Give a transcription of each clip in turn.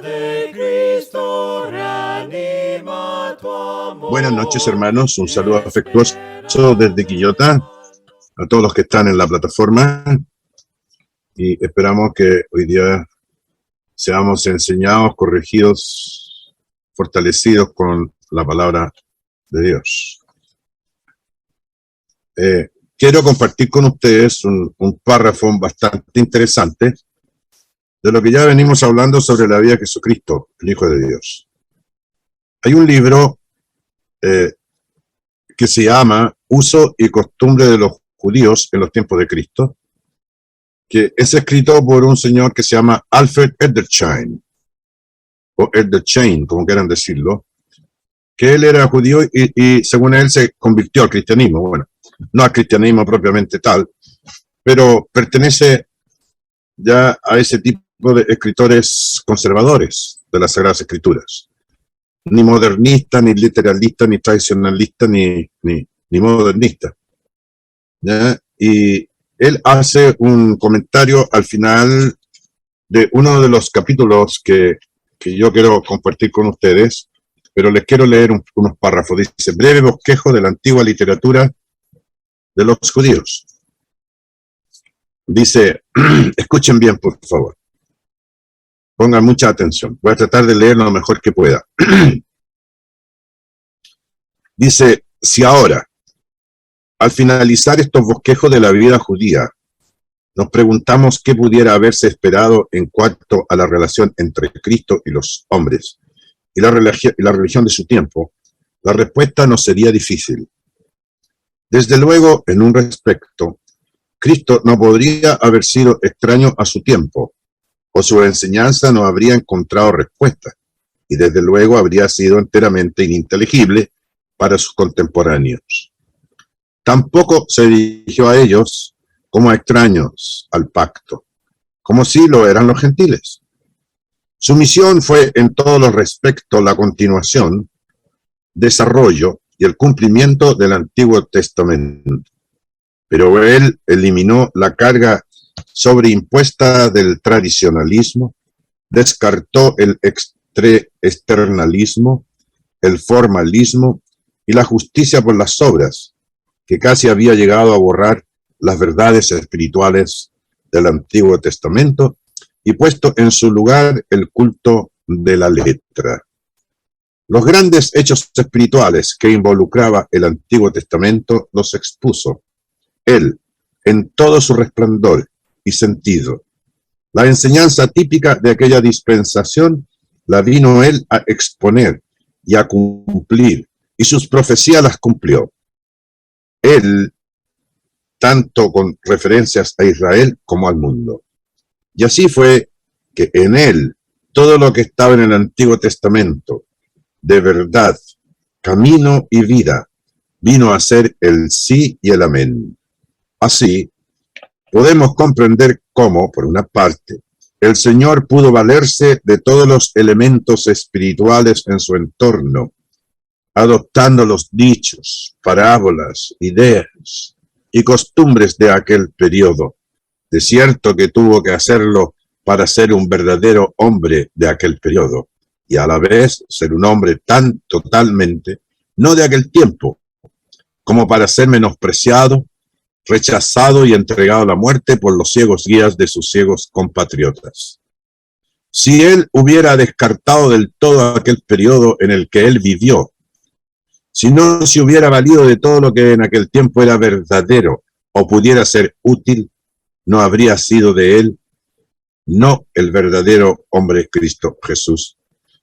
de Cristo reanima tu amor. Buenas noches, hermanos. Un saludo afectuoso desde Quillota a todos los que están en la plataforma, y esperamos que hoy día seamos enseñados, corregidos, fortalecidos con la palabra de Dios. Quiero compartir con ustedes un párrafo bastante interesante de lo que ya venimos hablando sobre la vida de Jesucristo, el Hijo de Dios. Hay un libro que se llama Uso y Costumbre de los Judíos en los Tiempos de Cristo, que es escrito por un señor que se llama Alfred Edersheim, o Edersheim, como quieran decirlo, que él era judío y según él se convirtió al cristianismo. Bueno, no al cristianismo propiamente tal, pero pertenece ya a ese tipo de escritores conservadores de las Sagradas Escrituras. Ni modernista, ni literalista, ni tradicionalista, ni modernista. ¿Ya? Y él hace un comentario al final de uno de los capítulos que yo quiero compartir con ustedes, pero les quiero leer unos párrafos. Dice: breve bosquejo de la antigua literatura de los judíos. Dice, escuchen bien, por favor. Pongan mucha atención. Voy a tratar de leer lo mejor que pueda. Dice: si ahora, al finalizar estos bosquejos de la vida judía, nos preguntamos qué pudiera haberse esperado en cuanto a la relación entre Cristo y los hombres y la religión de su tiempo, la respuesta no sería difícil. Desde luego, en un respecto, Cristo no podría haber sido extraño a su tiempo, o su enseñanza no habría encontrado respuesta, y desde luego habría sido enteramente ininteligible para sus contemporáneos. Tampoco se dirigió a ellos como a extraños al pacto, como si lo eran los gentiles. Su misión fue en todos los respectos la continuación, desarrollo y el cumplimiento del Antiguo Testamento. Pero él eliminó la carga sobreimpuesta del tradicionalismo, descartó el externalismo, el formalismo y la justicia por las obras, que casi había llegado a borrar las verdades espirituales del Antiguo Testamento, y puesto en su lugar el culto de la letra. Los grandes hechos espirituales que involucraba el Antiguo Testamento los expuso él en todo su resplandor y sentido. La enseñanza típica de aquella dispensación la vino él a exponer y a cumplir, y sus profecías las cumplió. Él, tanto con referencias a Israel como al mundo. Y así fue que en él todo lo que estaba en el Antiguo Testamento, de verdad, camino y vida, vino a ser el sí y el amén. Así, podemos comprender cómo, por una parte, el Señor pudo valerse de todos los elementos espirituales en su entorno, adoptando los dichos, parábolas, ideas y costumbres de aquel periodo. De cierto que tuvo que hacerlo para ser un verdadero hombre de aquel periodo, y a la vez ser un hombre tan totalmente, no de aquel tiempo, como para ser menospreciado, rechazado y entregado a la muerte por los ciegos guías de sus ciegos compatriotas. Si él hubiera descartado del todo aquel periodo en el que él vivió, si no se hubiera valido de todo lo que en aquel tiempo era verdadero o pudiera ser útil, no habría sido de él, no el verdadero hombre Cristo Jesús,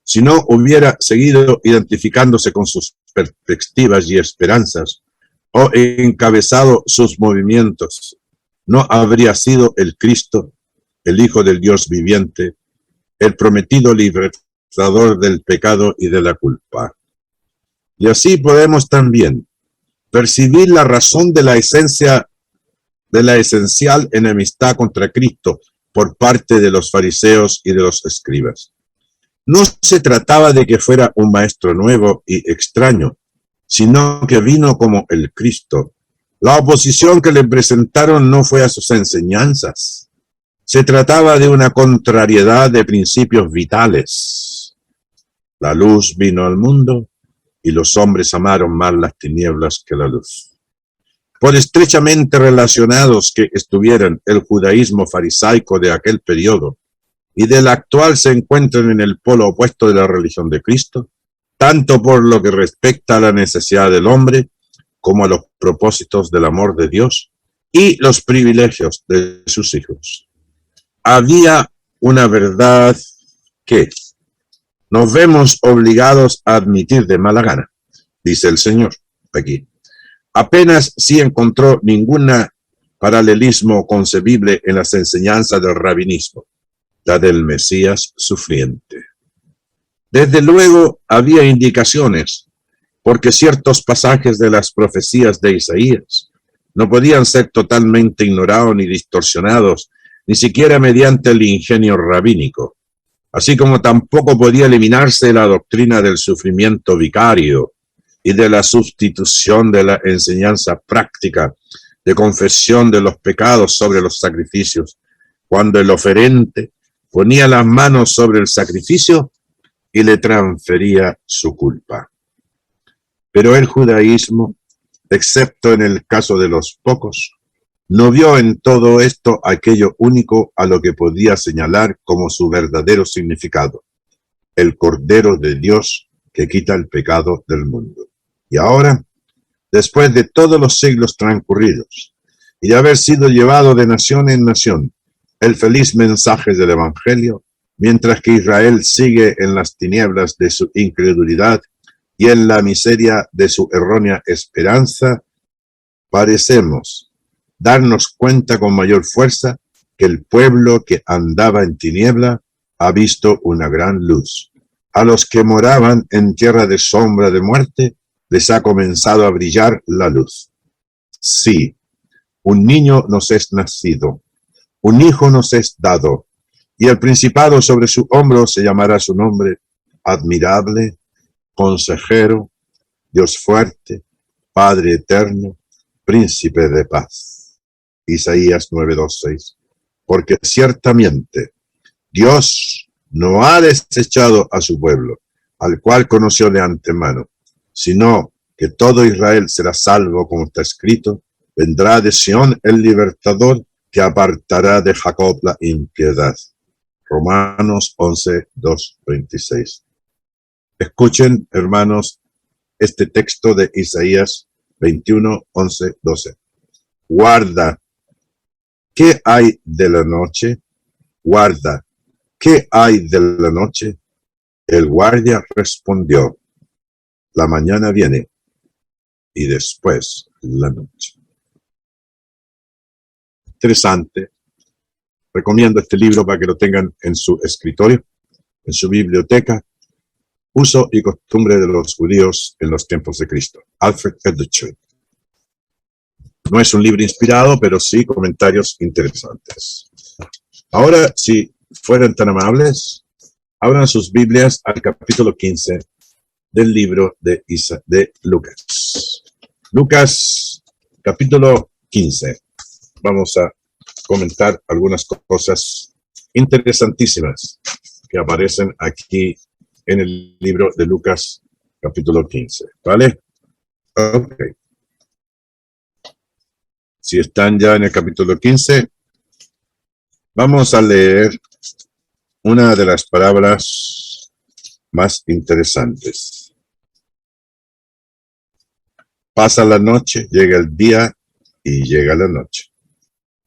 si no hubiera seguido identificándose con sus perspectivas y esperanzas, o encabezado sus movimientos, no habría sido el Cristo, el Hijo del Dios viviente, el prometido libertador del pecado y de la culpa. Y así podemos también percibir la razón de la esencial enemistad contra Cristo por parte de los fariseos y de los escribas. No se trataba de que fuera un maestro nuevo y extraño, sino que vino como el Cristo. La oposición que le presentaron no fue a sus enseñanzas, Se trataba de una contrariedad de principios vitales. La luz vino al mundo y los hombres amaron más las tinieblas que la luz. Por estrechamente relacionados que estuvieran el judaísmo farisaico de aquel periodo y del actual se encuentran en el polo opuesto de la religión de Cristo, tanto por lo que respecta a la necesidad del hombre como a los propósitos del amor de Dios y los privilegios de sus hijos. Había una verdad que nos vemos obligados a admitir de mala gana, dice el Señor aquí. Apenas si encontró ningún paralelismo concebible en las enseñanzas del rabinismo, la del Mesías sufriente. Desde luego había indicaciones, porque ciertos pasajes de las profecías de Isaías no podían ser totalmente ignorados ni distorsionados, ni siquiera mediante el ingenio rabínico, así como tampoco podía eliminarse la doctrina del sufrimiento vicario y de la sustitución de la enseñanza práctica de confesión de los pecados sobre los sacrificios, cuando el oferente ponía las manos sobre el sacrificio y le transfería su culpa. Pero el judaísmo, excepto en el caso de los pocos, no vio en todo esto aquello único a lo que podía señalar como su verdadero significado, el Cordero de Dios que quita el pecado del mundo. Y ahora, después de todos los siglos transcurridos y de haber sido llevado de nación en nación el feliz mensaje del Evangelio, mientras que Israel sigue en las tinieblas de su incredulidad y en la miseria de su errónea esperanza, parecemos darnos cuenta con mayor fuerza que el pueblo que andaba en tiniebla ha visto una gran luz. A los que moraban en tierra de sombra de muerte, les ha comenzado a brillar la luz. Sí, un niño nos es nacido, un hijo nos es dado, y el principado sobre su hombro se llamará su nombre, admirable, consejero, Dios fuerte, Padre eterno, príncipe de paz. Isaías 9:2-6. Porque ciertamente Dios no ha desechado a su pueblo, al cual conoció de antemano, sino que todo Israel será salvo, como está escrito, vendrá de Sión el libertador, que apartará de Jacob la impiedad. Romanos 11:2-26. Escuchen, hermanos, este texto de Isaías 21:11-12. Guarda, ¿qué hay de la noche? Guarda, ¿qué hay de la noche? El guardia respondió, la mañana viene y después la noche. Interesante. Recomiendo este libro para que lo tengan en su escritorio, en su biblioteca. Uso y costumbre de los judíos en los tiempos de Cristo. Alfred Edersheim. No es un libro inspirado, pero sí comentarios interesantes. Ahora, si fueran tan amables, abran sus Biblias al capítulo 15 del libro de Lucas. Lucas, capítulo 15. Vamos a comentar algunas cosas interesantísimas que aparecen aquí en el libro de Lucas, capítulo 15. ¿Vale? Ok. Si están ya en el capítulo 15, vamos a leer una de las palabras más interesantes. Pasa la noche, llega el día y llega la noche.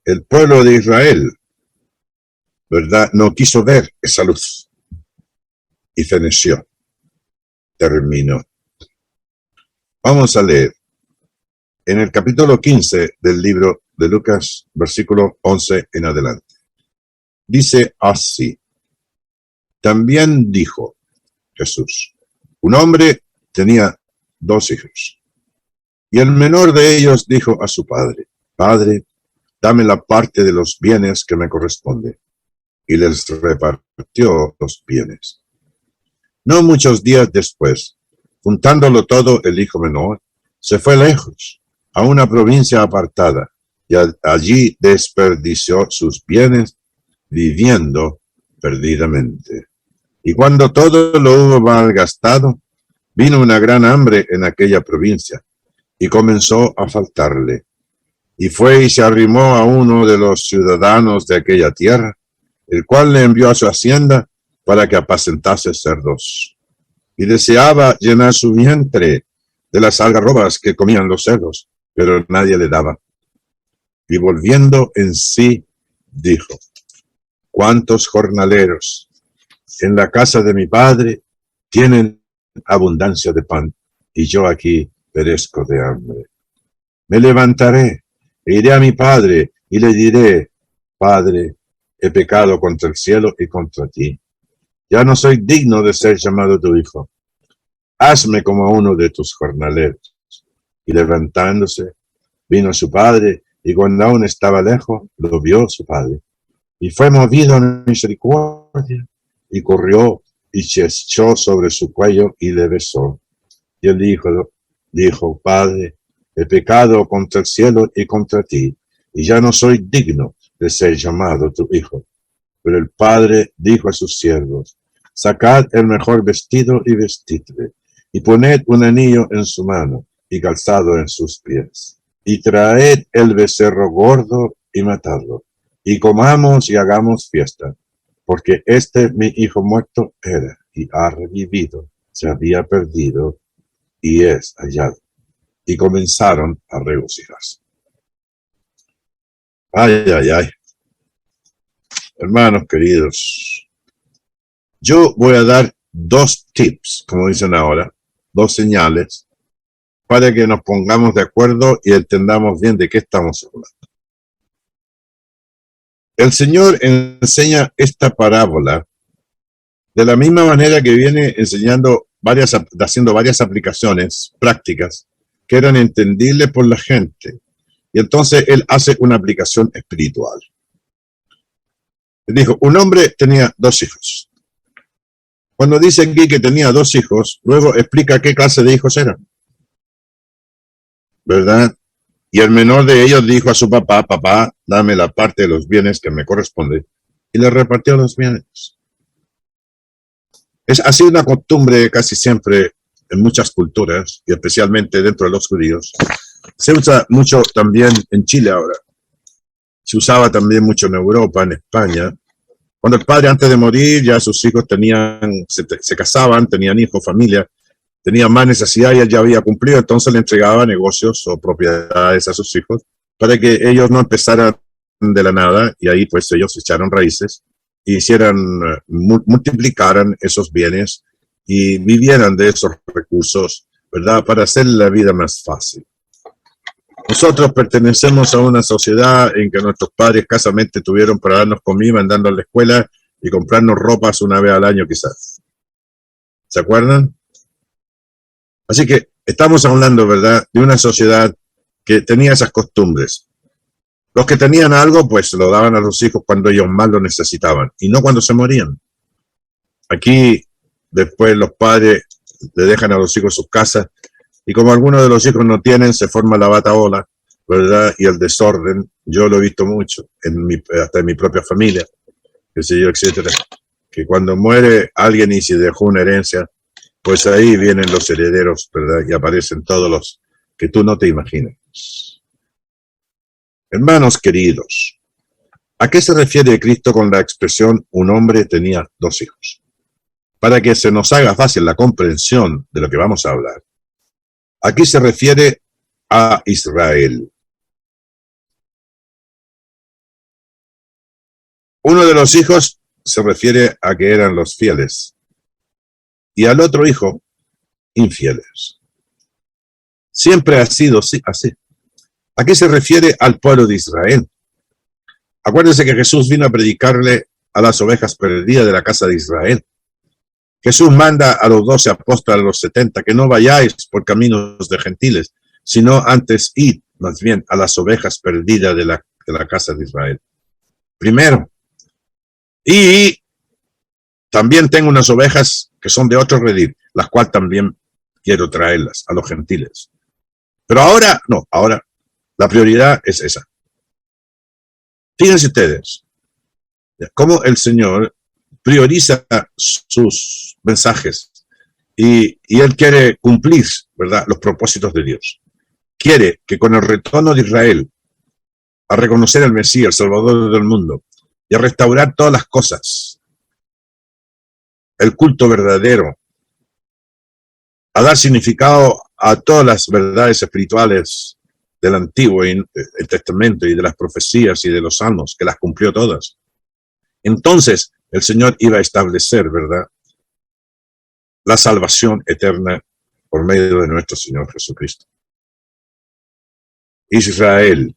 El pueblo de Israel, ¿verdad?, no quiso ver esa luz y feneció, terminó. Vamos a leer en el capítulo 15 del libro de Lucas, versículo 11 en adelante. Dice así: también dijo Jesús, un hombre tenía 2 hijos, y el menor de ellos dijo a su padre, Padre, dame la parte de los bienes que me corresponde. Y les repartió los bienes. No muchos días después, juntándolo todo, el hijo menor se fue lejos, a una provincia apartada, y allí desperdició sus bienes viviendo perdidamente. Y cuando todo lo hubo malgastado, vino una gran hambre en aquella provincia, y comenzó a faltarle. Y fue y se arrimó a uno de los ciudadanos de aquella tierra, el cual le envió a su hacienda para que apacentase cerdos. Y deseaba llenar su vientre de las algarrobas que comían los cerdos, pero nadie le daba. Y volviendo en sí, dijo: ¿cuántos jornaleros en la casa de mi padre tienen abundancia de pan, y yo aquí perezco de hambre? Me levantaré e iré a mi padre y le diré: Padre, he pecado contra el cielo y contra ti. Ya no soy digno de ser llamado tu hijo. Hazme como uno de tus jornaleros. Y levantándose, vino su padre, y cuando aún estaba lejos, lo vio su padre. Y fue movido a misericordia, y corrió y se echó sobre su cuello y le besó. Y el hijo dijo: Padre, he pecado contra el cielo y contra ti, y ya no soy digno de ser llamado tu hijo. Pero el padre dijo a sus siervos: sacad el mejor vestido y vestidle, y poned un anillo en su mano y calzado en sus pies, y traed el becerro gordo y matadlo, y comamos y hagamos fiesta, porque este mi hijo muerto era y ha revivido, se había perdido y es hallado. Y comenzaron a regocijarse. Ay, ay, ay. Hermanos queridos, yo voy a dar 2 tips, como dicen ahora, 2 señales, para que nos pongamos de acuerdo y entendamos bien de qué estamos hablando. El Señor enseña esta parábola de la misma manera que viene enseñando haciendo varias aplicaciones prácticas que eran entendibles por la gente. Y entonces Él hace una aplicación espiritual. Él dijo: un hombre tenía 2 hijos. Cuando dice aquí que tenía 2 hijos, luego explica qué clase de hijos eran, ¿verdad? Y el menor de ellos dijo a su papá: papá, dame la parte de los bienes que me corresponde, y le repartió los bienes. Es así una costumbre casi siempre en muchas culturas, y especialmente dentro de los judíos. Se usa mucho también en Chile ahora. Se usaba también mucho en Europa, en España. Cuando el padre, antes de morir, ya sus hijos se casaban, tenían hijos, familia, tenían más necesidad y él ya había cumplido, entonces le entregaba negocios o propiedades a sus hijos para que ellos no empezaran de la nada, y ahí pues ellos echaron raíces y multiplicaran esos bienes y vivieran de esos recursos, ¿verdad? Para hacer la vida más fácil. Nosotros pertenecemos a una sociedad en que nuestros padres escasamente tuvieron para darnos comida, mandarnos a la escuela y comprarnos ropas una vez al año quizás. ¿Se acuerdan? Así que estamos hablando, ¿verdad?, de una sociedad que tenía esas costumbres. Los que tenían algo, pues lo daban a los hijos cuando ellos más lo necesitaban, y no cuando se morían. Aquí, después los padres le dejan a los hijos sus casas, y como algunos de los hijos no tienen, se forma la batahola, ¿verdad?, y el desorden. Yo lo he visto mucho, hasta en mi propia familia, qué sé yo, etcétera, que cuando muere alguien y se dejó una herencia, pues ahí vienen los herederos, ¿verdad?, y aparecen todos los que tú no te imaginas. Hermanos queridos, ¿a qué se refiere Cristo con la expresión un hombre tenía 2 hijos? Para que se nos haga fácil la comprensión de lo que vamos a hablar, aquí se refiere a Israel. Uno de los hijos se refiere a que eran los fieles, y al otro hijo, infieles. Siempre ha sido así. Aquí se refiere al pueblo de Israel. Acuérdense que Jesús vino a predicarle a las ovejas perdidas de la casa de Israel. Jesús manda a los 12 apóstoles, a los 70, que no vayáis por caminos de gentiles, sino antes id, más bien, a las ovejas perdidas de la casa de Israel. Primero. Y también tengo unas ovejas que son de otro redil, las cuales también quiero traerlas a los gentiles. Pero ahora, no, ahora la prioridad es esa. Fíjense ustedes, Cómo el Señor prioriza sus mensajes y Él quiere cumplir, ¿verdad?, los propósitos de Dios. Quiere que con el retorno de Israel a reconocer al Mesías, el Salvador del mundo, y a restaurar todas las cosas, el culto verdadero, a dar significado a todas las verdades espirituales del Antiguo Testamento y de las profecías y de los salmos, que las cumplió todas. Entonces el Señor iba a establecer, ¿verdad?, la salvación eterna por medio de nuestro Señor Jesucristo. Israel.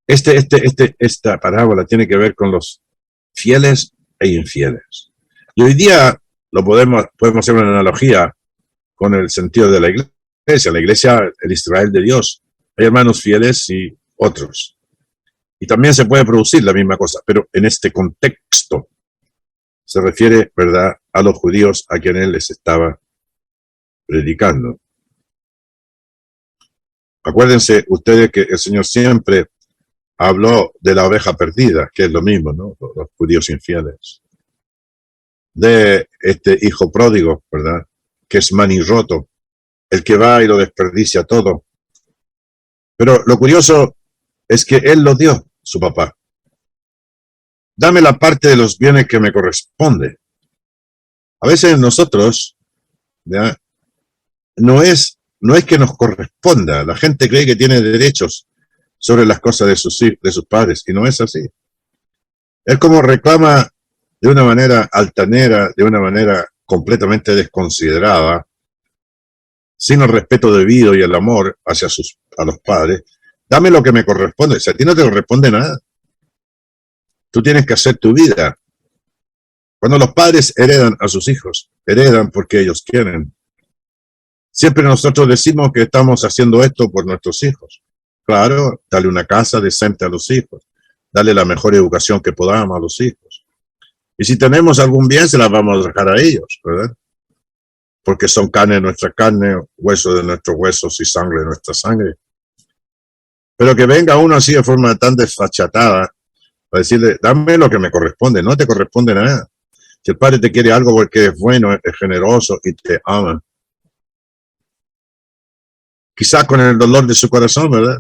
Esta parábola tiene que ver con los fieles e infieles. Y hoy día podemos hacer una analogía con el sentido de la iglesia, el Israel de Dios. Hay hermanos fieles y otros. Y también se puede producir la misma cosa, pero en este contexto se refiere, ¿verdad?, a los judíos a quienes él les estaba predicando. Acuérdense ustedes que el Señor siempre habló de la oveja perdida, que es lo mismo, ¿no?, los judíos infieles. De este hijo pródigo, ¿verdad?, que es manirroto, el que va y lo desperdicia todo. Pero lo curioso es que él lo dio, su papá. Dame la parte de los bienes que me corresponde. A veces nosotros, ¿ya?, no es que nos corresponda. La gente cree que tiene derechos sobre las cosas de sus padres, y no es así. Él como reclama de una manera altanera, de una manera completamente desconsiderada, sin el respeto debido y el amor hacia a los padres. Dame lo que me corresponde. Si a ti no te corresponde nada, tú tienes que hacer tu vida. Cuando los padres heredan a sus hijos, heredan porque ellos quieren. Siempre nosotros decimos que estamos haciendo esto por nuestros hijos. Claro, dale una casa decente a los hijos, dale la mejor educación que podamos a los hijos. Y si tenemos algún bien, se las vamos a dejar a ellos, ¿verdad? Porque son carne de nuestra carne, hueso de nuestros huesos y sangre de nuestra sangre. Pero que venga uno así de forma tan desfachatada para decirle, dame lo que me corresponde, no te corresponde nada. Si el padre te quiere algo porque es bueno, es generoso y te ama, quizás con el dolor de su corazón, ¿verdad?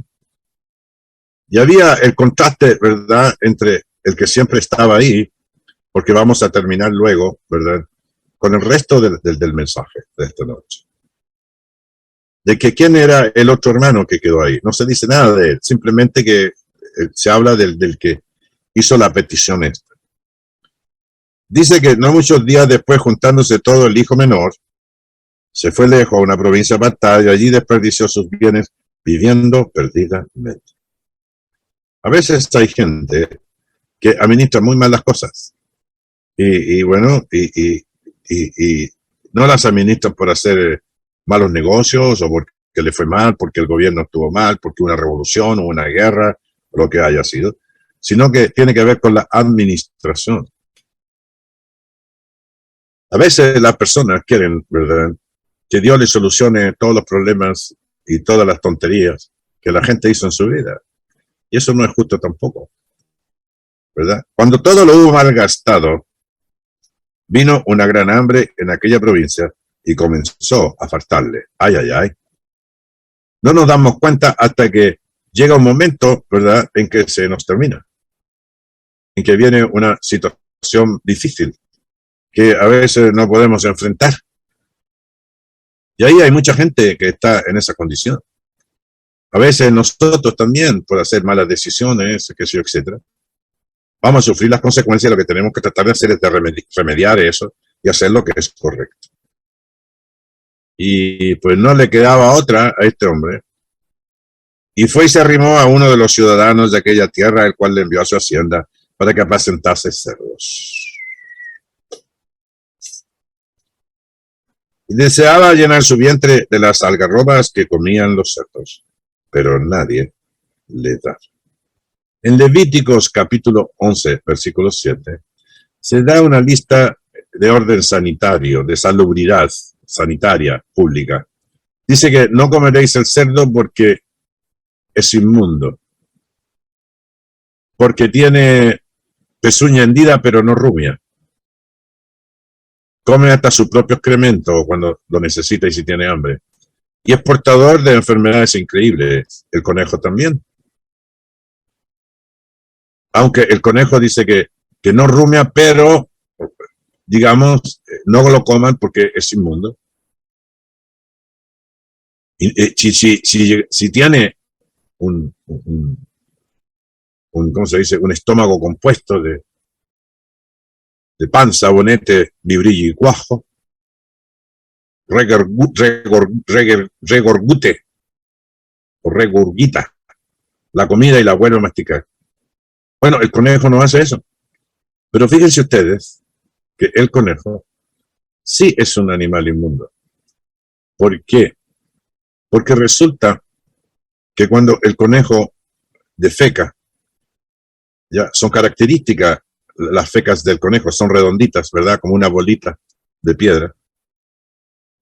Y había el contraste, ¿verdad?, entre el que siempre estaba ahí, porque vamos a terminar luego, ¿verdad?, con el resto del mensaje de esta noche. De que quién era el otro hermano que quedó ahí. No se dice nada de él, simplemente que se habla del que hizo la petición esta. Dice que no muchos días después, juntándose todo, el hijo menor se fue lejos a una provincia apartada y allí desperdició sus bienes viviendo perdidamente. A veces hay gente que administra muy mal las cosas y no las administran por hacer malos negocios o porque le fue mal, porque el gobierno estuvo mal, porque una revolución o una guerra, o lo que haya sido, sino que tiene que ver con la administración. A veces las personas quieren, ¿verdad?, que Dios les solucione todos los problemas y todas las tonterías que la gente hizo en su vida. Y eso no es justo tampoco, ¿verdad? Cuando todo lo hubo malgastado, vino una gran hambre en aquella provincia y comenzó a faltarle. Ay, ay, ay. No nos damos cuenta hasta que llega un momento, ¿verdad?, en que se nos termina, en que viene una situación difícil que a veces no podemos enfrentar. Y ahí hay mucha gente que está en esa condición. A veces nosotros también, por hacer malas decisiones, qué sé yo, etcétera, vamos a sufrir las consecuencias. Lo que tenemos que tratar de hacer es de remediar eso y hacer lo que es correcto. Y pues no le quedaba otra a este hombre. Y fue y se arrimó a uno de los ciudadanos de aquella tierra, el cual le envió a su hacienda para que apacentase cerdos. Y deseaba llenar su vientre de las algarrobas que comían los cerdos, pero nadie le da. En Levíticos capítulo 11, versículo 7, se da una lista de orden sanitario, de salubridad sanitaria pública. Dice que no comeréis el cerdo porque es inmundo, porque tiene pezuña hendida pero no rumia. Come hasta su propio excremento cuando lo necesita y si tiene hambre. Y es portador de enfermedades increíbles. El conejo también. Aunque el conejo dice que no rumia, pero, digamos, no lo coman porque es inmundo. Y, si tiene ¿cómo se dice? Un estómago compuesto de pan, sabonete, librillo y cuajo, regorgute o regurgita la comida y la vuelve a masticar. Bueno, el conejo no hace eso. Pero fíjense ustedes que el conejo sí es un animal inmundo. ¿Por qué? Porque resulta que cuando el conejo defeca, ya son características las fecas del conejo, son redonditas, ¿verdad? Como una bolita de piedra.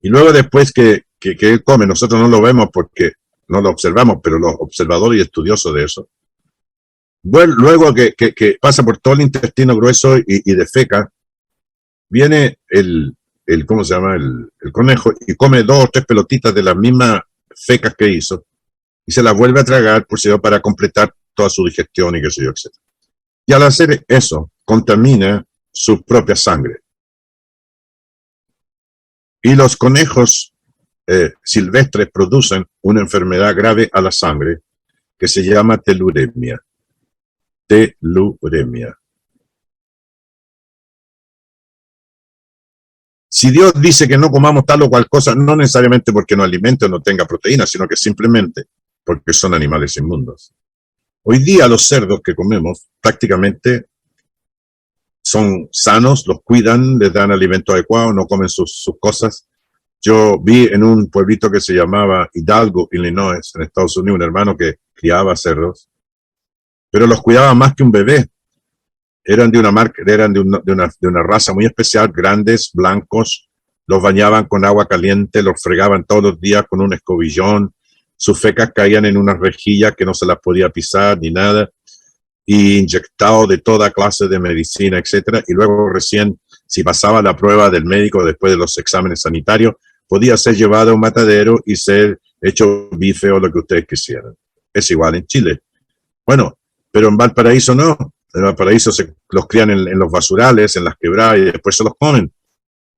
Y luego después que él come, nosotros no lo vemos porque no lo observamos, pero los observadores y estudiosos de eso, luego que pasa por todo el intestino grueso y defeca, viene ¿cómo se llama? El conejo y come 2 o 3 pelotitas de las mismas fecas que hizo y se las vuelve a tragar para completar toda su digestión y qué sé yo, etc. Y al hacer eso, contamina su propia sangre. Y los conejos silvestres producen una enfermedad grave a la sangre que se llama teluremia. Teluremia. Si Dios dice que no comamos tal o cual cosa, no necesariamente porque no alimente o no tenga proteína, sino que simplemente porque son animales inmundos. Hoy día los cerdos que comemos prácticamente son sanos, los cuidan, les dan alimento adecuado, no comen sus cosas. Yo vi en un pueblito que se llamaba Hidalgo, Illinois, en Estados Unidos, un hermano que criaba cerdos, pero los cuidaba más que un bebé. Eran de una marca, eran de una raza muy especial, grandes, blancos, los bañaban con agua caliente, los fregaban todos los días con un escobillón, sus fecas caían en unas rejillas que no se las podía pisar ni nada, y inyectado de toda clase de medicina, etcétera, y luego recién, si pasaba la prueba del médico después de los exámenes sanitarios, podía ser llevado a un matadero y ser hecho bife o lo que ustedes quisieran. Es igual en Chile. Bueno, pero en Valparaíso no. En Valparaíso los crían en los basurales, en las quebradas, y después se los comen.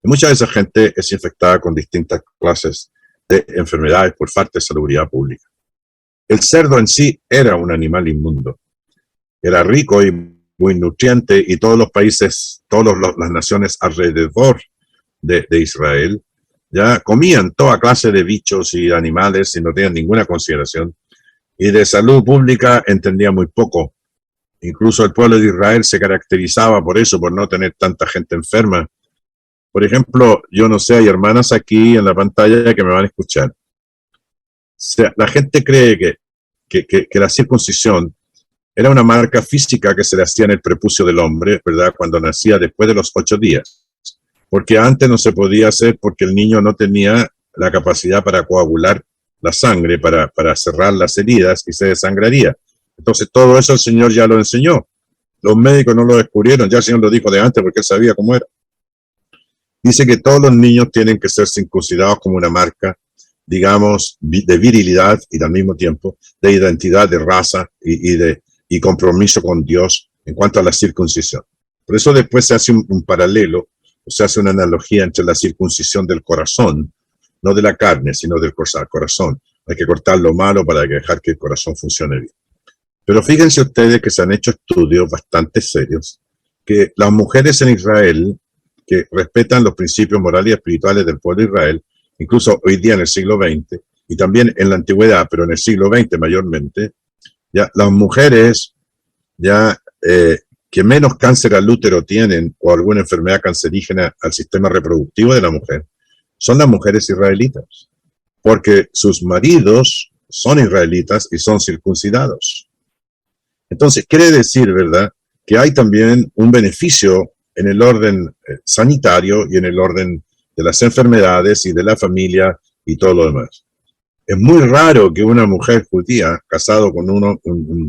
Y mucha de esa gente es infectada con distintas clases de enfermedades por falta de salubridad pública. El cerdo en sí era un animal inmundo. Era rico y muy nutriente, y todos los países, todas las naciones alrededor de Israel, ya comían toda clase de bichos y animales y no tenían ninguna consideración. Y de salud pública entendía muy poco. Incluso el pueblo de Israel se caracterizaba por eso, por no tener tanta gente enferma. Por ejemplo, yo no sé, hay hermanas aquí en la pantalla que me van a escuchar. O sea, la gente cree que la circuncisión era una marca física que se le hacía en el prepucio del hombre, ¿verdad? Cuando nacía después de los 8 días. Porque antes no se podía hacer porque el niño no tenía la capacidad para coagular la sangre, para cerrar las heridas y se desangraría. Entonces todo eso el Señor ya lo enseñó. Los médicos no lo descubrieron, ya el Señor lo dijo de antes porque él sabía cómo era. Dice que todos los niños tienen que ser circuncidados como una marca, digamos, de virilidad y al mismo tiempo de identidad, de raza y compromiso con Dios en cuanto a la circuncisión. Por eso después se hace un paralelo, o se hace una analogía entre la circuncisión del corazón, no de la carne, sino del corazón. Hay que cortar lo malo para dejar que el corazón funcione bien. Pero fíjense ustedes que se han hecho estudios bastante serios, que las mujeres en Israel, que respetan los principios morales y espirituales del pueblo de Israel, incluso hoy día en el siglo XX, y también en la antigüedad, pero en el siglo XX mayormente, ya las mujeres ya que menos cáncer al útero tienen o alguna enfermedad cancerígena al sistema reproductivo de la mujer, son las mujeres israelitas, porque sus maridos son israelitas y son circuncidados. Entonces, quiere decir, ¿verdad?, que hay también un beneficio en el orden sanitario y en el orden de las enfermedades y de la familia y todo lo demás. Es muy raro que una mujer judía, casado con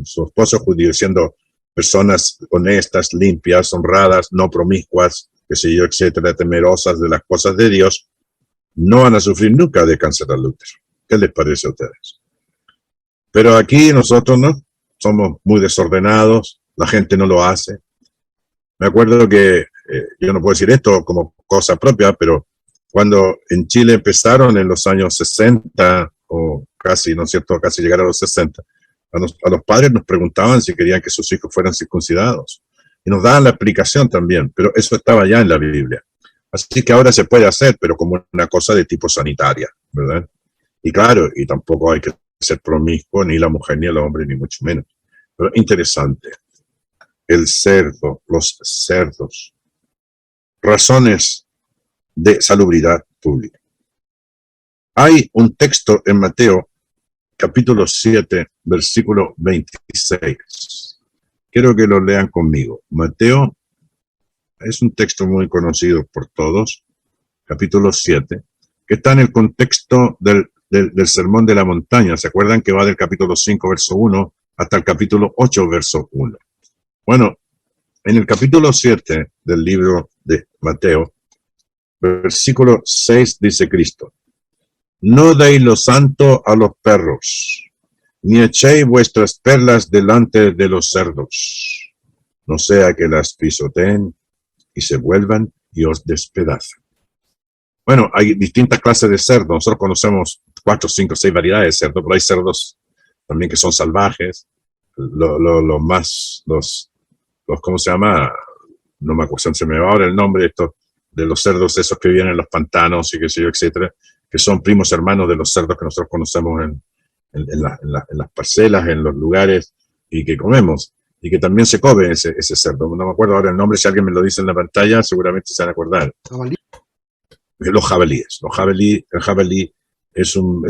su esposo judío, siendo personas honestas, limpias, honradas, no promiscuas, qué sé yo, etcétera, temerosas de las cosas de Dios, no van a sufrir nunca de cáncer al útero. ¿Qué les parece a ustedes? Pero aquí nosotros no, somos muy desordenados, la gente no lo hace. Me acuerdo que, yo no puedo decir esto como cosa propia, pero cuando en Chile empezaron en los años 60, o casi, ¿no es cierto?, casi llegar a los 60, a los padres nos preguntaban si querían que sus hijos fueran circuncidados. Y nos daban la explicación también, pero eso estaba ya en la Biblia. Así que ahora se puede hacer, pero como una cosa de tipo sanitaria, ¿verdad? Y claro, y tampoco hay que ser promiscuo, ni la mujer, ni el hombre, ni mucho menos. Pero interesante. El cerdo, los cerdos. Razones de salubridad pública. Hay un texto en Mateo, capítulo 7, versículo 26. Quiero que lo lean conmigo. Mateo es un texto muy conocido por todos, capítulo 7, que está en el contexto del Sermón de la Montaña. ¿Se acuerdan que va del capítulo 5, verso 1, hasta el capítulo 8, verso 1? Bueno, en el capítulo 7 del libro de Mateo, versículo 6, dice Cristo: no deis lo santo a los perros, ni echéis vuestras perlas delante de los cerdos, no sea que las pisoteen y se vuelvan y os despedacen. Bueno, hay distintas clases de cerdos. Nosotros conocemos 4, 5, 6 variedades de cerdo, pero hay cerdos también que son salvajes. Los ¿cómo se llama? No me acuerdo, se me va ahora el nombre de los cerdos esos que viven en los pantanos y qué sé yo, etcétera, que son primos hermanos de los cerdos que nosotros conocemos en las parcelas, en los lugares, y que comemos, y que también se come ese cerdo. No me acuerdo ahora el nombre, si alguien me lo dice en la pantalla, seguramente se van a acordar. Jabalí. Los jabalíes. El jabalí es un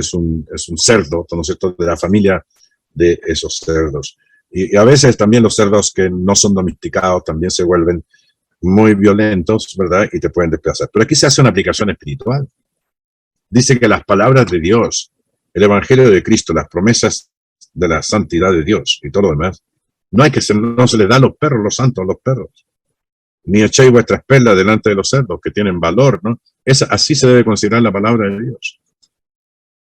cerdo, ¿no es cierto?, de la familia de esos cerdos. Y a veces también los cerdos que no son domesticados también se vuelven muy violentos, ¿verdad? Y te pueden desplazar. Pero aquí se hace una aplicación espiritual. Dice que las palabras de Dios, el Evangelio de Cristo, las promesas de la santidad de Dios y todo lo demás, no se les da a los perros, los santos a los perros. Ni echéis vuestras perlas delante de los cerdos, que tienen valor, ¿no? Así se debe considerar la palabra de Dios.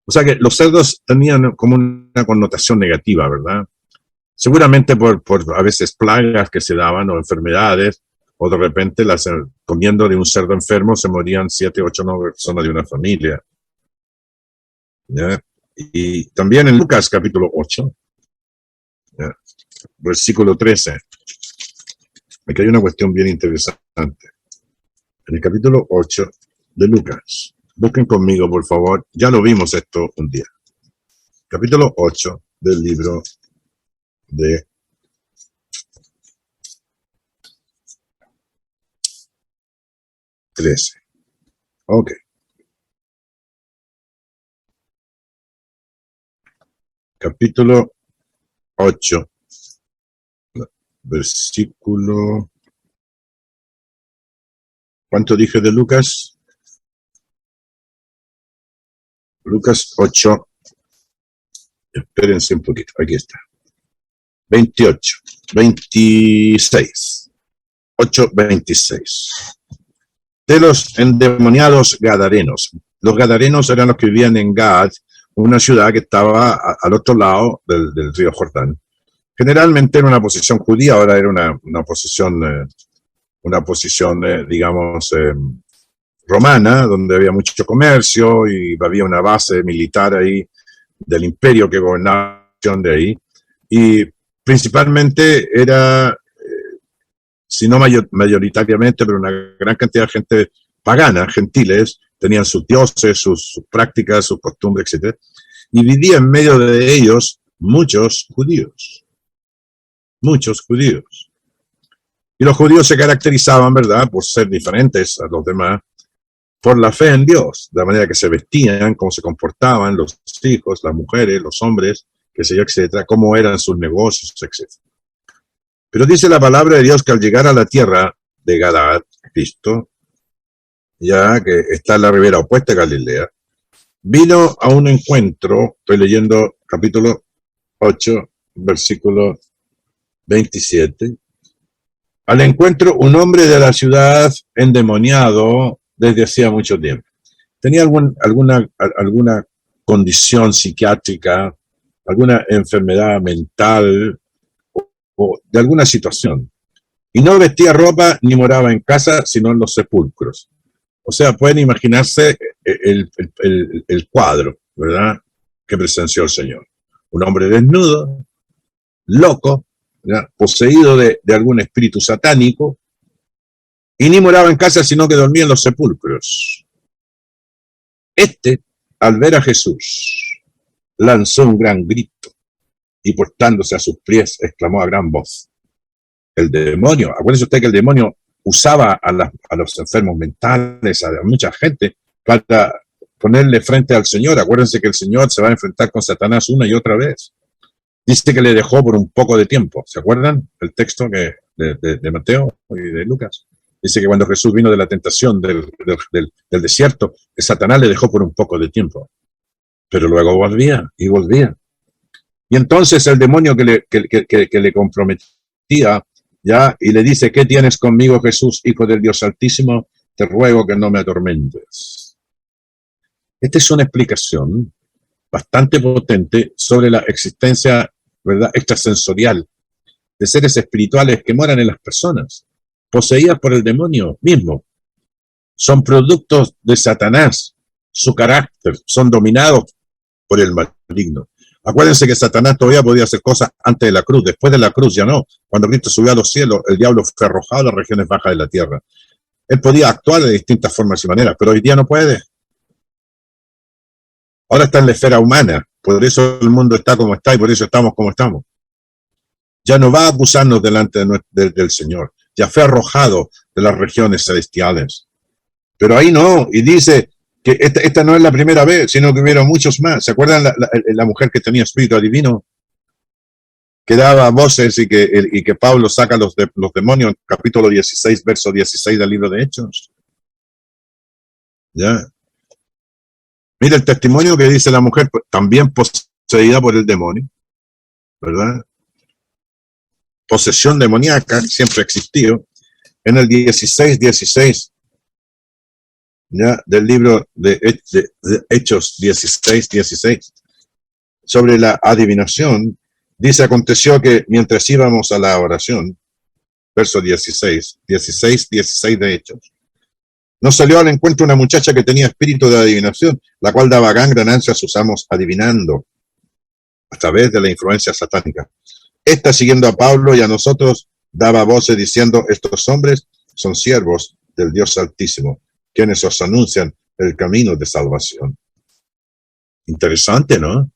O sea que los cerdos tenían como una connotación negativa, ¿verdad? Seguramente por a veces plagas que se daban o enfermedades, o de repente comiendo de un cerdo enfermo se morían 7, 8, 9 personas de una familia. ¿Ya? Y también en Lucas capítulo 8, ¿ya?, versículo 13, aquí hay una cuestión bien interesante. En el capítulo 8 de Lucas, busquen conmigo por favor, ya lo vimos esto un día. Capítulo 8 del libro de XIII. Ok. Capítulo 8, versículo... ¿Cuánto dije de Lucas? Lucas 8. Espérense un poquito, aquí está. 28, 26. 8, 26. De los endemoniados gadarenos. Los gadarenos eran los que vivían en Gad, una ciudad que estaba al otro lado del río Jordán. Generalmente era una posición judía, ahora era una posición, digamos, romana, donde había mucho comercio y había una base militar ahí del imperio que gobernaba de ahí. Y principalmente era, si no mayoritariamente, pero una gran cantidad de gente pagana, gentiles, tenían sus dioses, sus prácticas, sus costumbres, etc. Y vivía en medio de ellos muchos judíos. Muchos judíos. Y los judíos se caracterizaban, ¿verdad?, por ser diferentes a los demás, por la fe en Dios, de la manera que se vestían, cómo se comportaban los hijos, las mujeres, los hombres, qué sé yo, etcétera, cómo eran sus negocios, etcétera. Pero dice la palabra de Dios que al llegar a la tierra de Galaad, Cristo, ya que está en la ribera opuesta a Galilea, vino a un encuentro, estoy leyendo capítulo 8, versículo 27. Al encuentro un hombre de la ciudad endemoniado desde hacía mucho tiempo. Tenía alguna condición psiquiátrica, alguna enfermedad mental o de alguna situación. Y no vestía ropa ni moraba en casa, sino en los sepulcros. O sea, pueden imaginarse el cuadro, ¿verdad?, que presenció el Señor. Un hombre desnudo, loco, ¿verdad?, poseído de algún espíritu satánico, y ni moraba en casa, sino que dormía en los sepulcros. Al ver a Jesús, lanzó un gran grito y portándose a sus pies, exclamó a gran voz. El demonio, acuérdense usted que el demonio usaba a los enfermos mentales, a mucha gente, para ponerle frente al Señor. Acuérdense que el Señor se va a enfrentar con Satanás una y otra vez. Dice que le dejó por un poco de tiempo. ¿Se acuerdan el texto de Mateo y de Lucas? Dice que cuando Jesús vino de la tentación del desierto, Satanás le dejó por un poco de tiempo. Pero luego volvía y volvía. Y entonces el demonio que le comprometía, ¿ya?, y le dice, ¿qué tienes conmigo, Jesús, Hijo del Dios Altísimo? Te ruego que no me atormentes. Esta es una explicación bastante potente sobre la existencia, ¿verdad?, extrasensorial de seres espirituales que moran en las personas, poseídas por el demonio mismo. Son productos de Satanás, su carácter, son dominados por el maligno. Acuérdense que Satanás todavía podía hacer cosas antes de la cruz, después de la cruz ya no. Cuando Cristo subió a los cielos, el diablo fue arrojado a las regiones bajas de la tierra. Él podía actuar de distintas formas y maneras, pero hoy día no puede. Ahora está en la esfera humana, por eso el mundo está como está y por eso estamos como estamos. Ya no va a acusarnos delante del Señor, ya fue arrojado de las regiones celestiales. Pero ahí no, y dice que esta no es la primera vez, sino que hubieron muchos más. ¿Se acuerdan la mujer que tenía espíritu adivino? Que daba voces y que Pablo saca los demonios en capítulo 16, verso 16 del libro de Hechos. ¿Ya? Mira el testimonio que dice la mujer, también poseída por el demonio, ¿verdad? Posesión demoníaca siempre ha existido. En el 16, ¿ya?, del libro de Hechos 16, sobre la adivinación, dice, aconteció que mientras íbamos a la oración, verso 16 de Hechos, nos salió al encuentro una muchacha que tenía espíritu de adivinación, la cual daba gran ganancia a sus amos adivinando, a través de la influencia satánica. Esta, siguiendo a Pablo y a nosotros, daba voces diciendo, estos hombres son siervos del Dios Altísimo, quienes os anuncian el camino de salvación. Interesante, ¿no?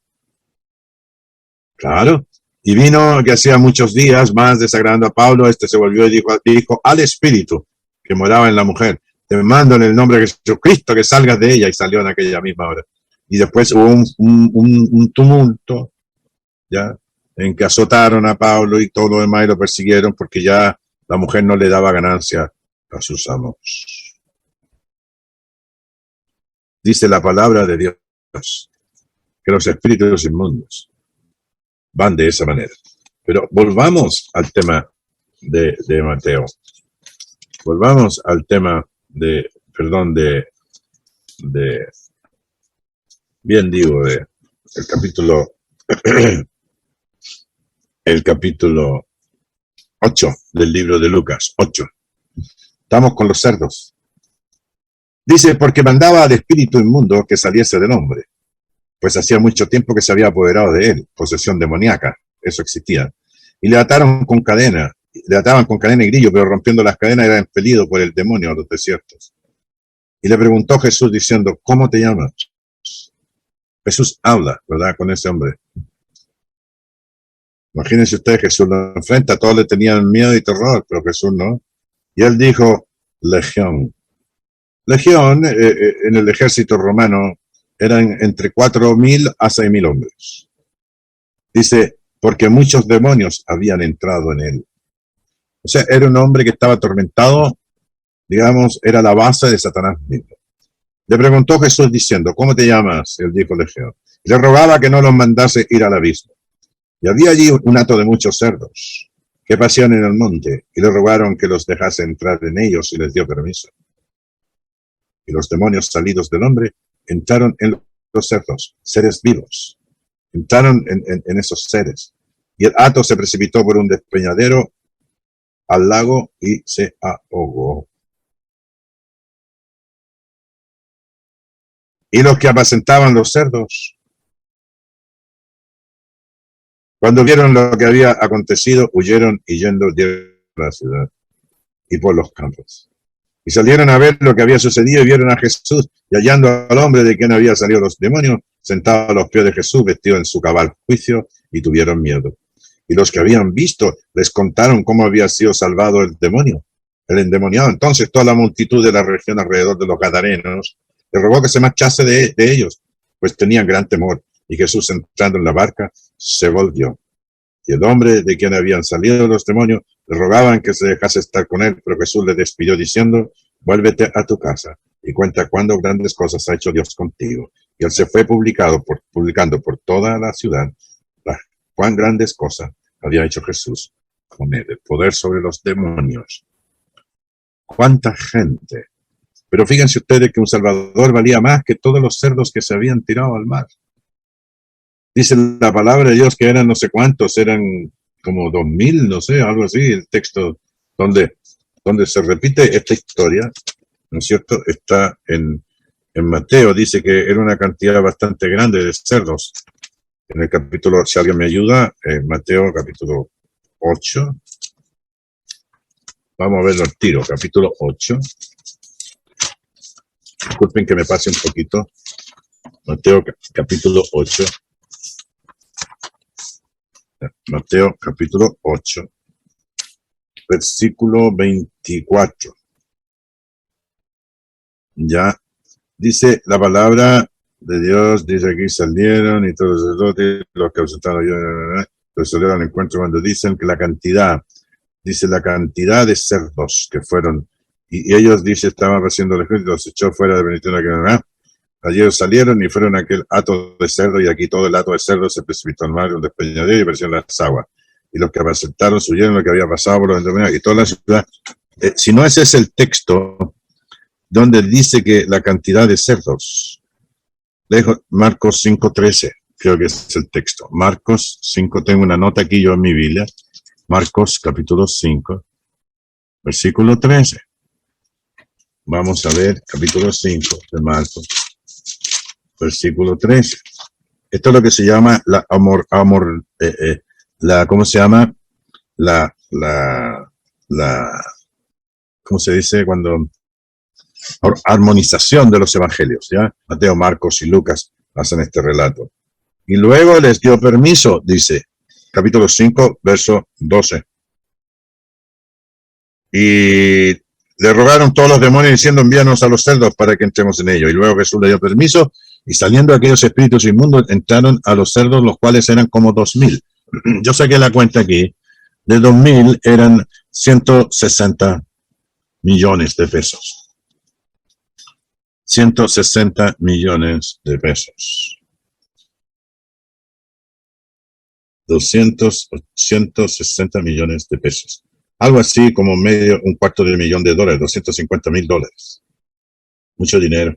Claro. Y vino que hacía muchos días más desagradando a Pablo, se volvió y dijo al espíritu que moraba en la mujer, te mando en el nombre de Jesucristo que salgas de ella, y salió en aquella misma hora. Y después hubo un tumulto, ¿ya?, en que azotaron a Pablo y todo lo demás y lo persiguieron porque ya la mujer no le daba ganancia a sus amos. Dice la palabra de Dios que los espíritus inmundos van de esa manera. Pero volvamos al tema de Mateo. Volvamos al tema del capítulo el capítulo 8 del libro de Lucas, 8. Estamos con los cerdos. Dice, porque mandaba al espíritu inmundo que saliese del hombre, pues hacía mucho tiempo que se había apoderado de él, posesión demoníaca, eso existía. Y le ataban con cadena y grillo, pero rompiendo las cadenas era expelido por el demonio a los desiertos. Y le preguntó Jesús diciendo, ¿cómo te llamas? Jesús habla, ¿verdad?, con ese hombre. Imagínense ustedes, Jesús lo enfrenta, todos le tenían miedo y terror, pero Jesús no. Y él dijo, Legión. Legión, en el ejército romano, eran entre 4.000 a 6.000 hombres. Dice, porque muchos demonios habían entrado en él. O sea, era un hombre que estaba atormentado, digamos, era la base de Satanás mismo. Le preguntó Jesús diciendo, ¿cómo te llamas? Él dijo, Legión. Y le rogaba que no los mandase ir al abismo. Y había allí un hato de muchos cerdos, que pasían en el monte, y le rogaron que los dejase entrar en ellos, y les dio permiso. Y los demonios salidos del hombre entraron en los cerdos, seres vivos. Entraron en esos seres. Y el hato se precipitó por un despeñadero al lago y se ahogó. Y los que apacentaban los cerdos, cuando vieron lo que había acontecido, huyeron y yendo de la ciudad y por los campos. Y salieron a ver lo que había sucedido y vieron a Jesús, y hallando al hombre de quien había salido los demonios, sentado a los pies de Jesús, vestido en su cabal juicio, y tuvieron miedo. Y los que habían visto les contaron cómo había sido salvado el demonio, el endemoniado. Entonces toda la multitud de la región alrededor de los Gadarenos le rogó que se marchase de ellos, pues tenían gran temor. Y Jesús, entrando en la barca, se volvió. Y el hombre de quien habían salido los demonios le rogaban que se dejase estar con él, pero Jesús le despidió diciendo: vuélvete a tu casa y cuenta cuándo grandes cosas ha hecho Dios contigo. Y él se fue publicando por toda la ciudad cuán grandes cosas había hecho Jesús con él, el poder sobre los demonios. ¡Cuánta gente! Pero fíjense ustedes que un Salvador valía más que todos los cerdos que se habían tirado al mar. Dice la palabra de Dios que eran no sé cuántos, eran como 2000, no sé, algo así, el texto donde se repite esta historia, ¿no es cierto? Está en Mateo, dice que era una cantidad bastante grande de cerdos. En el capítulo, si alguien me ayuda, Mateo capítulo 8. Vamos a verlo al tiro, capítulo 8. Disculpen que me pase un poquito. Mateo capítulo 8. Mateo capítulo 8, versículo 24. Ya dice la palabra de Dios, dice aquí salieron y todos los que ausentaron salieron al encuentro cuando dicen que la cantidad de cerdos que fueron, y ellos, dice, estaban haciendo el ejército, los echó fuera de Benito. Allí ellos salieron y fueron a aquel hato de cerdo, y aquí todo el hato de cerdo se precipitó al mar, un despeñadero, y aparecieron las aguas. Y los que apacentaron huyeron lo que había pasado por los endemoniados, y toda la ciudad. Si no, ese es el texto donde dice que la cantidad de cerdos. Dejo Marcos 5:13, creo que es el texto. Marcos 5, tengo una nota aquí yo en mi Biblia. Marcos capítulo 5, versículo 13. Vamos a ver, capítulo 5 de Marcos. Versículo 13. Esto es lo que se llama ¿cómo se llama? ¿Cómo se dice cuando? Armonización de los evangelios, ¿ya? Mateo, Marcos y Lucas hacen este relato. Y luego les dio permiso, dice, capítulo 5, verso 12. Y le rogaron todos los demonios diciendo: envíanos a los cerdos para que entremos en ellos. Y luego Jesús le dio permiso, y saliendo aquellos espíritus inmundos entraron a los cerdos, los cuales eran como 2000. Yo saqué la cuenta aquí, de 2000 eran 160 millones de pesos. 160 millones de pesos. 160 millones de pesos. Algo así como un cuarto de millón de dólares, $250,000. Mucho dinero.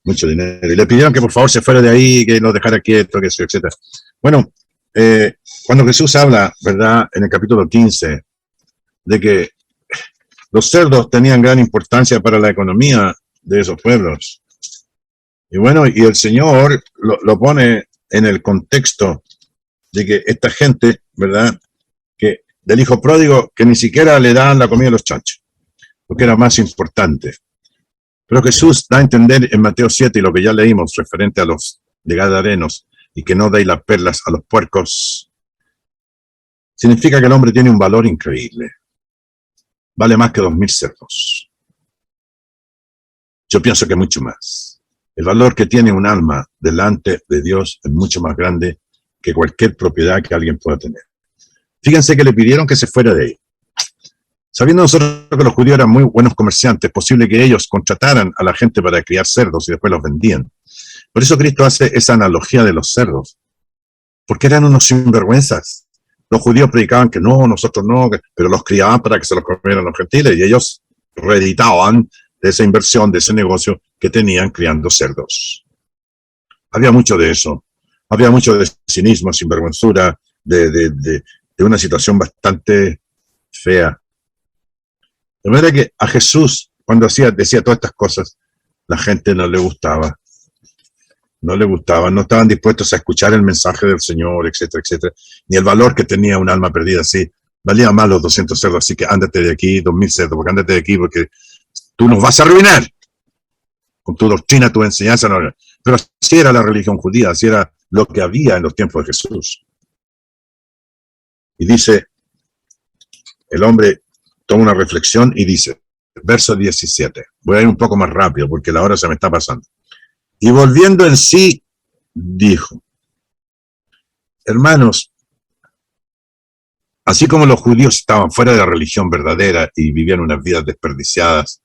Mucho dinero. Y le pidieron que por favor se fuera de ahí, que lo dejara quieto, que sea, etc. Bueno, cuando Jesús habla, ¿verdad?, en el capítulo 15, de que los cerdos tenían gran importancia para la economía de esos pueblos. Y bueno, y el Señor lo pone en el contexto de que esta gente, ¿verdad?, que del hijo pródigo, que ni siquiera le daban la comida a los chanchos, porque era más importante. Pero Jesús da a entender en Mateo 7, y lo que ya leímos referente a los de Gadarenos, y que no deis las perlas a los puercos, significa que el hombre tiene un valor increíble. Vale más que 2000 cerdos. Yo pienso que mucho más. El valor que tiene un alma delante de Dios es mucho más grande que cualquier propiedad que alguien pueda tener. Fíjense que le pidieron que se fuera de ahí. Sabiendo nosotros que los judíos eran muy buenos comerciantes, es posible que ellos contrataran a la gente para criar cerdos y después los vendían. Por eso Cristo hace esa analogía de los cerdos, porque eran unos sinvergüenzas. Los judíos predicaban que no, nosotros no, pero los criaban para que se los comieran los gentiles y ellos reeditaban de esa inversión, de ese negocio que tenían criando cerdos. Había mucho de eso. Había mucho de cinismo, sinvergüenzura, de una situación bastante fea. De manera que a Jesús, cuando decía todas estas cosas, la gente no le gustaba. No le gustaban, no estaban dispuestos a escuchar el mensaje del Señor, etcétera, etcétera. Ni el valor que tenía un alma perdida así. Valía más los 200 cerdos, así que ándate de aquí, 2000 cerdos, porque ándate de aquí, porque tú nos vas a arruinar. Con tu doctrina, tu enseñanza. No. Pero así era la religión judía, así era lo que había en los tiempos de Jesús. Y dice, el hombre toma una reflexión y dice, verso 17, voy a ir un poco más rápido porque la hora se me está pasando. Y volviendo en sí, dijo, hermanos, así como los judíos estaban fuera de la religión verdadera y vivían unas vidas desperdiciadas,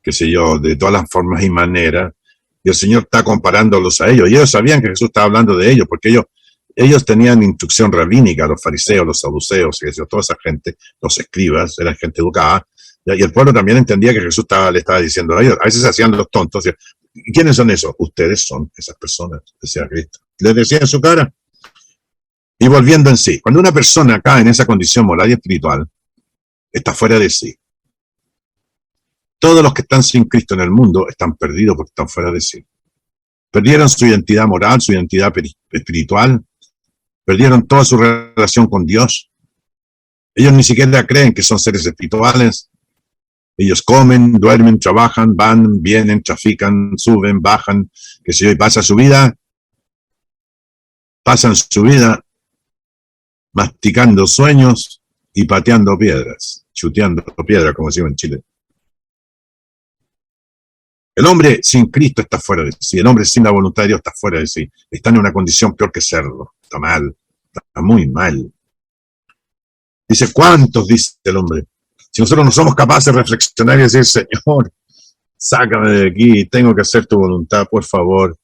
qué sé yo, de todas las formas y maneras, y el Señor está comparándolos a ellos, y ellos sabían que Jesús estaba hablando de ellos, porque ellos tenían instrucción rabínica, los fariseos, los saduceos, toda esa gente, los escribas, eran gente educada, y el pueblo también entendía que Jesús le estaba diciendo a ellos, a veces se hacían los tontos. ¿Y quiénes son esos? Ustedes son esas personas, decía Cristo. Les decía en su cara. Y volviendo en sí, cuando una persona cae en esa condición moral y espiritual, está fuera de sí. Todos los que están sin Cristo en el mundo están perdidos porque están fuera de sí. Perdieron su identidad moral, su identidad espiritual, perdieron toda su relación con Dios. Ellos ni siquiera creen que son seres espirituales. Ellos comen, duermen, trabajan, van, vienen, trafican, suben, bajan, qué sé yo, y pasan su vida masticando sueños y pateando piedras, chuteando piedras, como decimos en Chile. El hombre sin Cristo está fuera de sí, el hombre sin la voluntad de Dios está fuera de sí, está en una condición peor que cerdo, está mal, está muy mal. Dice, ¿cuántos? Dice el hombre. Si nosotros no somos capaces de reflexionar y decir, Señor, sácame de aquí, tengo que hacer tu voluntad, por favor.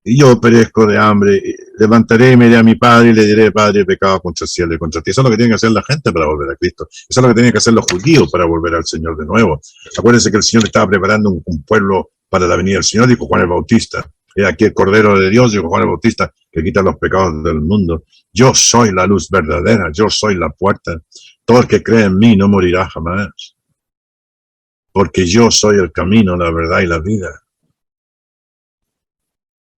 Y yo perezco de hambre, levantaré y me iré a mi Padre y le diré, Padre, he pecado contra el cielo y contra ti. Eso es lo que tiene que hacer la gente para volver a Cristo. Eso es lo que tienen que hacer los judíos para volver al Señor de nuevo. Acuérdense que el Señor estaba preparando un pueblo para la venida del Señor, dijo Juan el Bautista. Aquí el Cordero de Dios, dijo Juan el Bautista, que quita los pecados del mundo. Yo soy la luz verdadera, yo soy la puerta. Todo el que cree en mí no morirá jamás. Porque yo soy el camino, la verdad y la vida.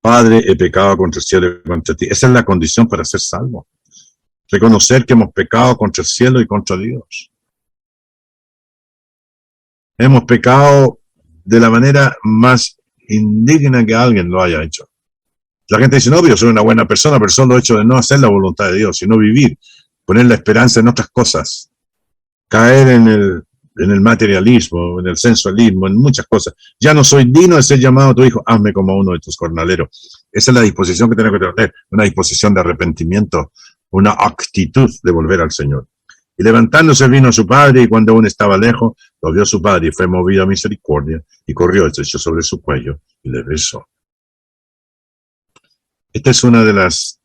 Padre, he pecado contra el cielo y contra ti. Esa es la condición para ser salvo. Reconocer que hemos pecado contra el cielo y contra Dios. Hemos pecado de la manera más indigna que alguien lo haya hecho. La gente dice, no, yo soy una buena persona, pero solo el hecho de no hacer la voluntad de Dios, sino vivir, poner la esperanza en otras cosas, caer en el materialismo, en el sensualismo, en muchas cosas. Ya no soy digno de ser llamado tu hijo, hazme como uno de tus jornaleros. Esa es la disposición que tenemos que tener, una disposición de arrepentimiento, una actitud de volver al Señor. Y levantándose vino a su padre, y cuando aún estaba lejos, lo vio su padre, y fue movido a misericordia, y corrió, se echó sobre su cuello, y le besó. Esta es una de las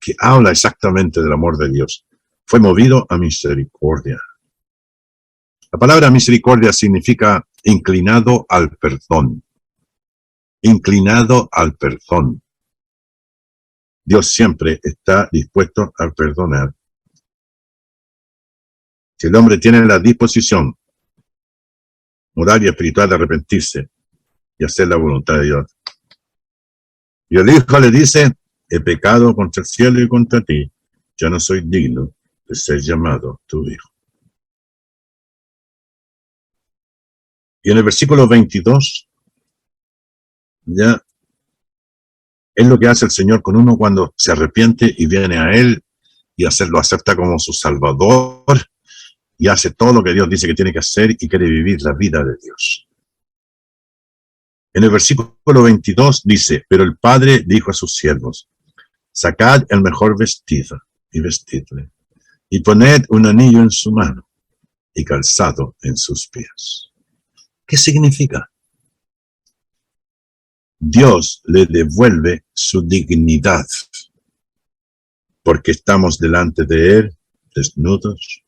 que habla exactamente del amor de Dios. Fue movido a misericordia. La palabra misericordia significa inclinado al perdón. Inclinado al perdón. Dios siempre está dispuesto a perdonar. Si el hombre tiene la disposición moral y espiritual de arrepentirse y hacer la voluntad de Dios. Y el Hijo le dice, he pecado contra el cielo y contra ti, yo no soy digno de ser llamado tu hijo. Y en el versículo 22, ya es lo que hace el Señor con uno cuando se arrepiente y viene a Él y lo acepta como su Salvador y hace todo lo que Dios dice que tiene que hacer y quiere vivir la vida de Dios. En el versículo 22 dice, pero el Padre dijo a sus siervos, sacad el mejor vestido y vestidle, y poned un anillo en su mano y calzado en sus pies. ¿Qué significa? Dios le devuelve su dignidad. porque estamos delante de Él, desnudos,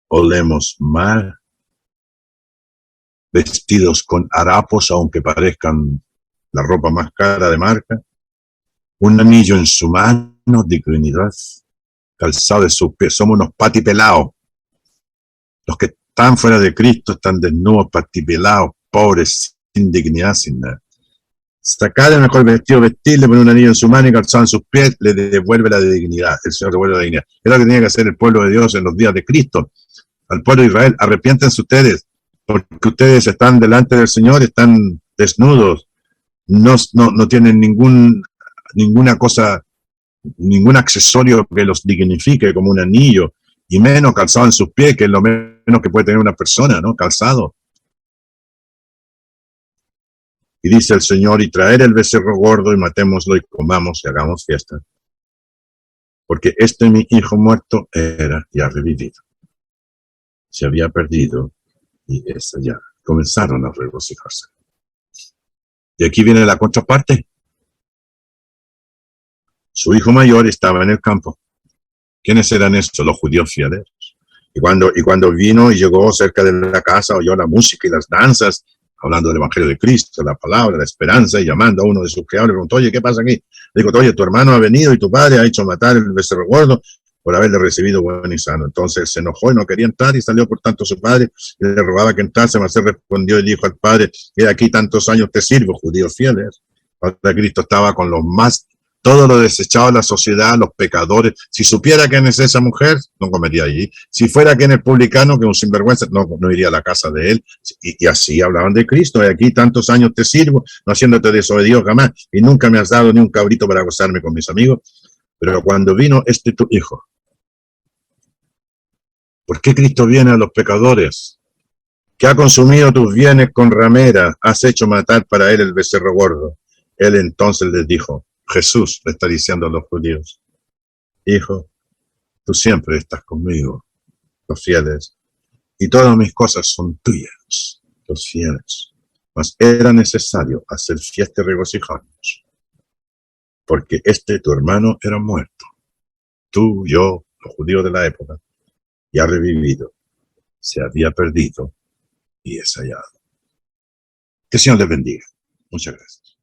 olemos mal, vestidos con harapos, aunque parezcan la ropa más cara de marca, un anillo en su mano, dignidad, calzado de sus pies. Somos unos patipelados. Los que están fuera de Cristo están desnudos, patipelados, pobres, sin dignidad, sin nada. Sacarle el mejor vestido, vestirle, poner un anillo en su mano y calzado en sus pies, le devuelve la dignidad. El Señor devuelve la dignidad. Es lo que tenía que hacer el pueblo de Dios en los días de Cristo. Al pueblo de Israel, arrepiéntense ustedes, porque ustedes están delante del Señor, están desnudos, no tienen ninguna cosa, ningún accesorio que los dignifique, como un anillo, y menos calzado en sus pies, que es lo menos que puede tener una persona, ¿no? Calzado. Y dice el Señor, y traer el becerro gordo y matémoslo y comamos y hagamos fiesta. Porque mi hijo muerto era y ha revivido. Se había perdido y es allá. Comenzaron a regocijarse. Y aquí viene la contraparte. Su hijo mayor estaba en el campo. ¿Quiénes eran estos? Los judíos fieles. Y cuando vino y llegó cerca de la casa, oyó la música y las danzas, hablando del Evangelio de Cristo, la palabra, la esperanza, y llamando a uno de sus criados, le preguntó, oye, ¿qué pasa aquí? Le dijo, oye, tu hermano ha venido y tu padre ha hecho matar el becerro gordo por haberle recibido bueno y sano. Entonces se enojó y no quería entrar, y salió por tanto su padre y le rogaba que entrase, mas él respondió y dijo al padre, he aquí tantos años te sirvo, judíos fieles. Ahora Cristo estaba con los más, todo lo desechado de la sociedad, los pecadores. Si supiera quién es esa mujer, no comería allí. Si fuera quién es publicano, que un sinvergüenza, no iría a la casa de él. Y así hablaban de Cristo. Y aquí tantos años te sirvo, no haciéndote desobedido jamás, y nunca me has dado ni un cabrito para gozarme con mis amigos. Pero cuando vino tu hijo, ¿por qué Cristo viene a los pecadores? Que ha consumido tus bienes con ramera, has hecho matar para él el becerro gordo. Él entonces les dijo, Jesús le está diciendo a los judíos, hijo, tú siempre estás conmigo, los fieles, y todas mis cosas son tuyas, los fieles. Mas era necesario hacer fiesta y regocijarnos, porque tu hermano era muerto, tú, yo, los judíos de la época, y ha revivido, se había perdido y es hallado. Que el Señor les bendiga. Muchas gracias.